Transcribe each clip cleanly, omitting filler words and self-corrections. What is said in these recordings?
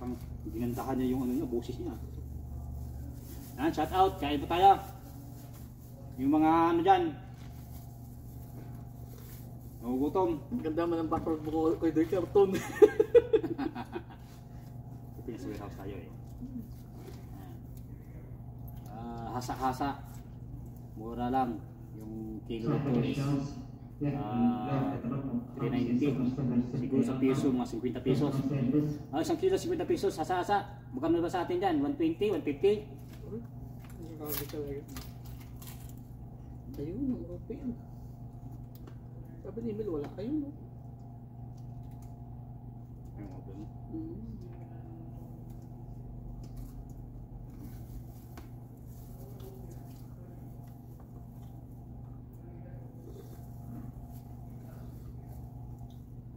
Parang ginandahan niya yung ano niya, boses niya. Yan, shout out, kain po tayo. Yung mga ano dyan, nagugutom. Ang ganda man ang background mo ko doon karton. Pinasa warehouse tayo eh. Hasa-hasa. Mura lang. Yung kilo nito is 390. Siguro sa piso, mga 50 pesos. Isang kilo 50 pesos, hasa-hasa. Magkano ba sa atin dyan? 120, 150? Grabe talaga. Ayun, ang okay. Sabi ni Emil, wala. Ayun, no? Ayun, okay.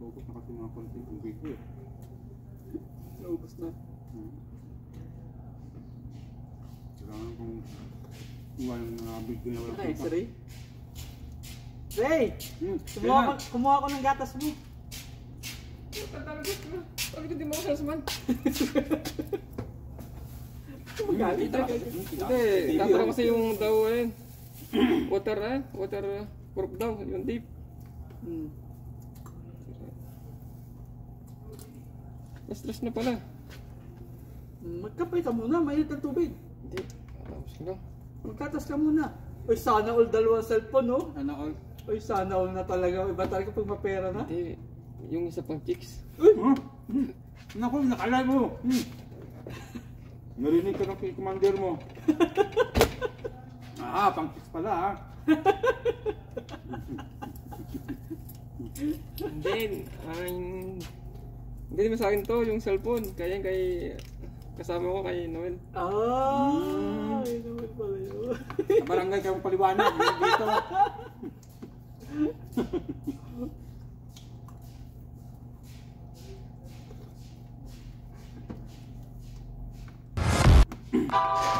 Naubos na kasi mga konti yung big eh. Naubos na. Kailangan kung walang mga big na walang Ay, kita. si Ray? Ray! Kumuha ko ng gatas mo. Sabi ko di mo ako salesman. Magalit na. Hindi, tatara kasi yung daw water proof daw, yung deep. Stress na pala. Magkapay ka muna, mainit ang tubig. Hindi, tapos ko lang. Magkatas ka muna. Uy, sana all dalawang cellphone, no? Ano all? Uy, sana all na talaga. Iba talaga pag mapera na. Hindi, yung isa pang chicks. Uy! Naku, nakalay mo! Narinig ka ng commander mo. Pang-chicks pala ha. Hindi naman sa akin to, yung cellphone. Kaya kay kasama ko kay Noel. Ay naman pala yun. Sa barangay ka mong paliwanag. Dito.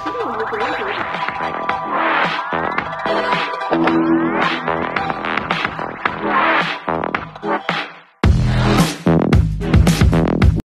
Ano